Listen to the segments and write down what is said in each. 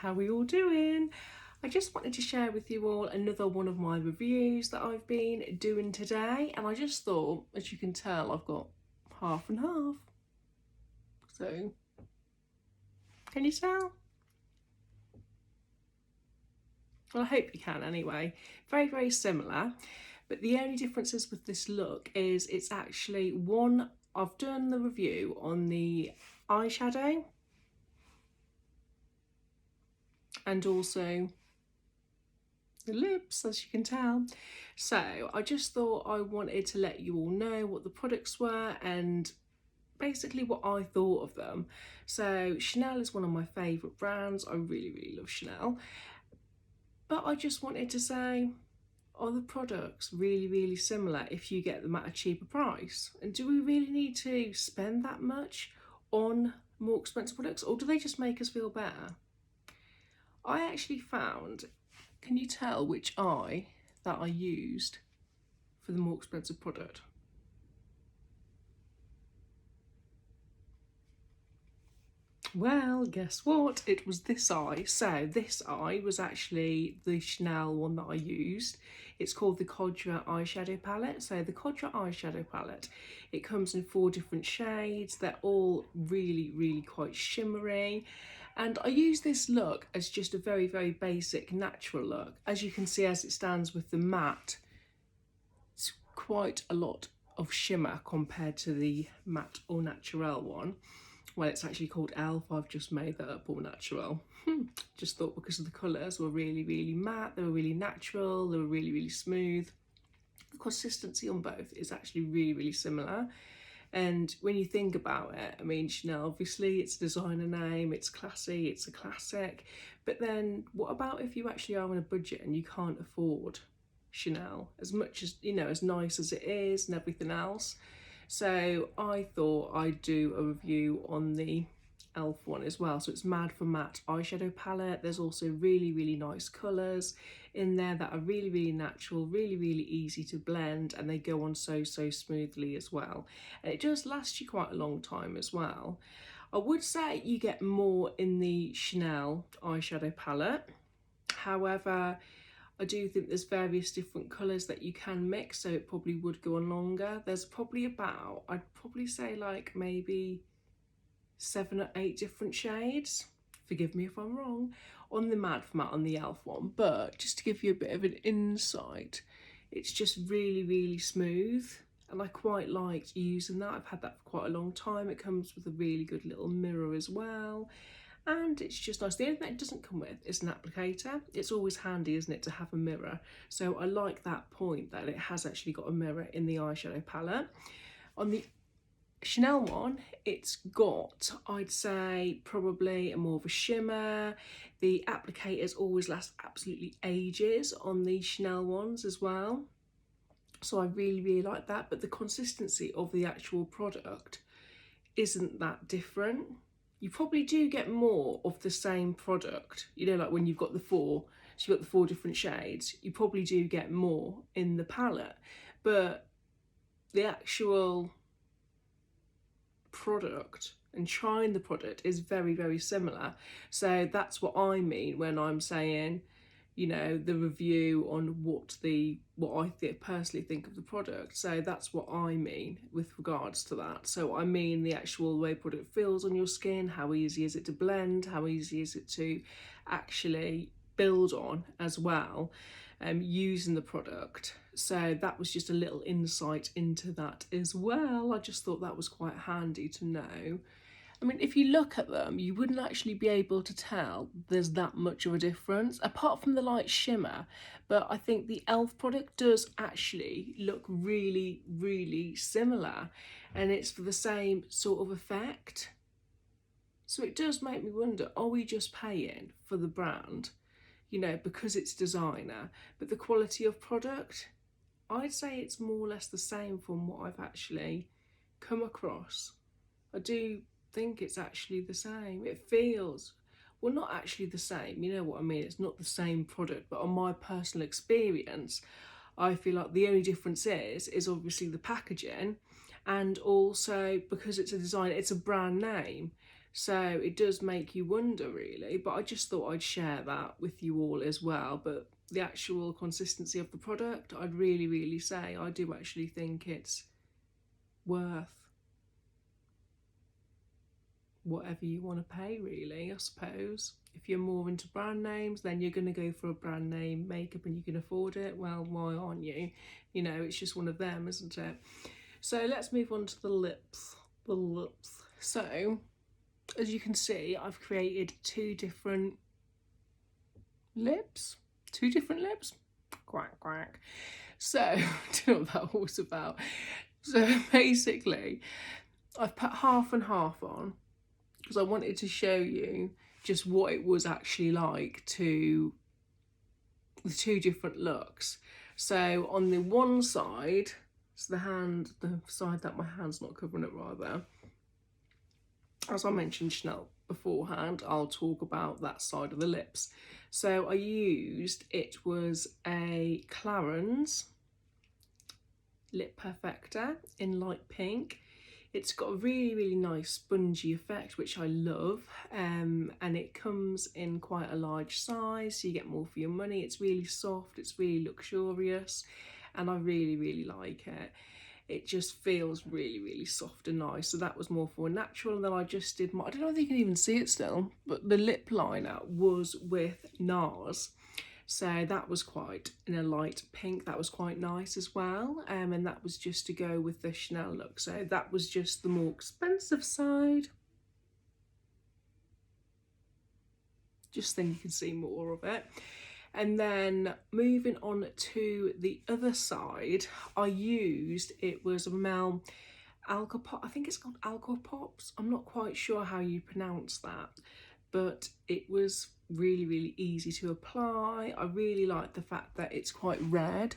how are we all doing? I just wanted to share with you all another one of my reviews that I've been doing today, and I just thought, as you can tell, I've got half and half. So, can you tell? Well, I hope you can anyway. Very, very similar, but the only differences with this look is it's actually one, I've done the review on the eyeshadow and also the lips, as you can tell. So I just thought I wanted to let you all know what the products were and basically what I thought of them. So Chanel is one of my favourite brands. I really, really love Chanel. But I just wanted to say, are the products really, really similar if you get them at a cheaper price? And do we really need to spend that much on more expensive products, or do they just make us feel better? I actually found, can you tell which eye that I used for the more expensive product? Well, guess what? It was this eye. So this eye was actually the Chanel one that I used. It's called the Quadra eyeshadow palette. So the Quadra eyeshadow palette, it comes in 4 different shades. They're all really, really quite shimmery. And I use this look as just a very, very basic natural look. As you can see, as it stands with the matte, it's quite a lot of shimmer compared to the matte or natural one. Well, it's actually called Elf. I've just made that up, all natural. Just thought because of the colours were really, really matte, they were really natural, they were really, really smooth. The consistency on both is actually really, really similar. And when you think about it, I mean, Chanel, obviously it's a designer name, it's classy, it's a classic. But then what about if you actually are on a budget and you can't afford Chanel, as much as, you know, as nice as it is and everything else? So I thought I'd do a review on the Elf one as well. So it's Mad for Matte eyeshadow palette. There's also really, really nice colours in there that are really, really natural, really, really easy to blend, and they go on so, so smoothly as well. And it does last you quite a long time as well. I would say you get more in the Chanel eyeshadow palette. However, I do think there's various different colours that you can mix, so it probably would go on longer. There's probably about, I'd probably say like maybe 7 or 8 different shades. Forgive me if I'm wrong, on the Mad for Matte on the Elf one. But just to give you a bit of an insight, it's just really, really smooth. And I quite liked using that. I've had that for quite a long time. It comes with a really good little mirror as well. And it's just nice. The only thing it doesn't come with is an applicator. It's always handy, isn't it, to have a mirror. So I like that point that it has actually got a mirror in the eyeshadow palette. On the Chanel one, it's got, I'd say, probably a more of a shimmer. The applicators always last absolutely ages on the Chanel ones as well. So I really, really like that. But the consistency of the actual product isn't that different. You probably do get more of the same product, you know, like when you've got the 4, so you've got the 4 different shades, you probably do get more in the palette, but the actual product and trying the product is very, very similar. So that's what I mean when I'm saying, you know, the review on what I personally think of the product. So that's what I mean with regards to that. So I mean the actual way product feels on your skin, how easy is it to blend, how easy is it to actually build on as well, using the product. So that was just a little insight into that as well. I just thought that was quite handy to know. I mean, if you look at them, you wouldn't actually be able to tell there's that much of a difference, apart from the light shimmer. But I think the Elf product does actually look really, really similar, and it's for the same sort of effect. So it does make me wonder, are we just paying for the brand, you know, because it's designer, but the quality of product, I'd say it's more or less the same from what I've actually come across. I do think it's actually the same. It feels, well, not actually the same, you know what I mean, it's not the same product, but on my personal experience, I feel like the only difference is obviously the packaging, and also because it's a design, it's a brand name, So it does make you wonder really, but I just thought I'd share that with you all as well. But the actual consistency of the product, I'd really say I do actually think it's worth whatever you want to pay really, I suppose. If you're more into brand names, then you're going to go for a brand name makeup and you can afford it. Well, why aren't you? You know, it's just one of them, isn't it? So let's move on to the lips. The lips. So as you can see, I've created two different lips. Quack, quack. So, I don't know what that was about. So basically, I've put half and half on because I wanted to show you just what it was actually like to the two different looks. So on the one side, so the side that my hand's not covering it rather, as I mentioned Chanel beforehand, I'll talk about that side of the lips. So I used, it was a Clarins Lip Perfector in light pink. It's got a really nice spongy effect, which I love, and it comes in quite a large size, so you get more for your money. It's really soft, it's really luxurious, and I really like it. It just feels really soft and nice. So that was more for natural, and then I just did my, I don't know if you can even see it still, but the lip liner was with NARS. So that was quite in a light pink, that was quite nice as well, and that was just to go with the Chanel look. So that was just the more expensive side, just then you can see more of it. And then moving on to the other side, I used, it was a Mel Alcopop, I think it's called Alcopops, I'm not quite sure how you pronounce that, but it was really easy to apply. I really like the fact that it's quite red.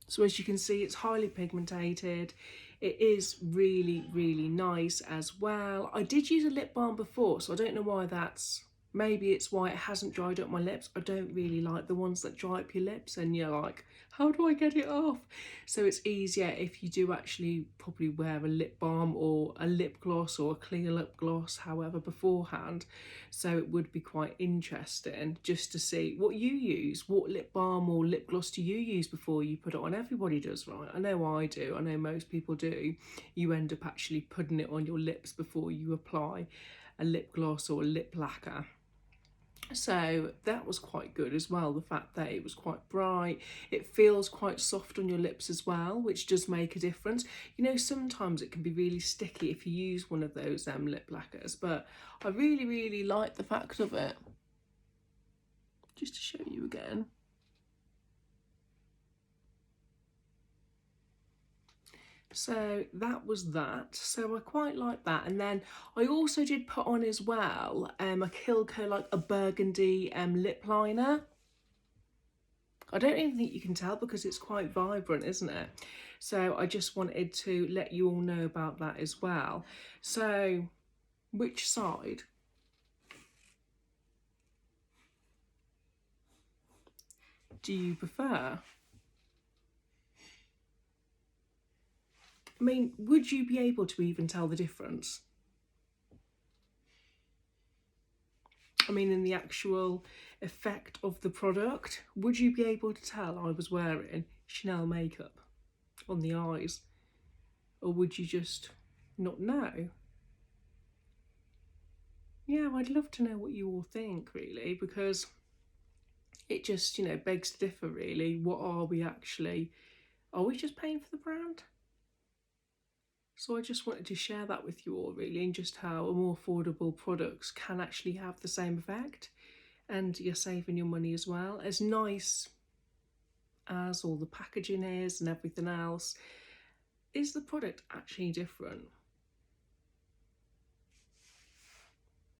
So as you can see, it's highly pigmented. It is really nice as well. I did use a lip balm before, so I don't know why that's, maybe it's why it hasn't dried up my lips. I don't really like the ones that dry up your lips and you're like, how do I get it off? So it's easier if you do actually probably wear a lip balm or a lip gloss or a clear lip gloss, however, beforehand. So it would be quite interesting just to see what you use. What lip balm or lip gloss do you use before you put it on? Everybody does, right? I know I do. I know most people do. You end up actually putting it on your lips before you apply a lip gloss or a lip lacquer. So that was quite good as well, the fact that it was quite bright. It feels quite soft on your lips as well, which does make a difference. You know, sometimes it can be really sticky if you use one of those lip lacquers, but I really like the fact of it. Just to show you again. So that was that. So I quite like that. And then I also did put on as well a Kilco, like a burgundy lip liner. I don't even think you can tell because it's quite vibrant, isn't it? So I just wanted to let you all know about that as well. So which side? Do you prefer? I mean, would you be able to even tell the difference? I mean, in the actual effect of the product, would you be able to tell I was wearing Chanel makeup on the eyes? Or would you just not know? Yeah, I'd love to know what you all think, really, because it just, you know, begs to differ, really. What are we actually? Are we just paying for the brand? So I just wanted to share that with you all, really, and just how more affordable products can actually have the same effect, and you're saving your money as well. As nice as all the packaging is and everything else, is the product actually different?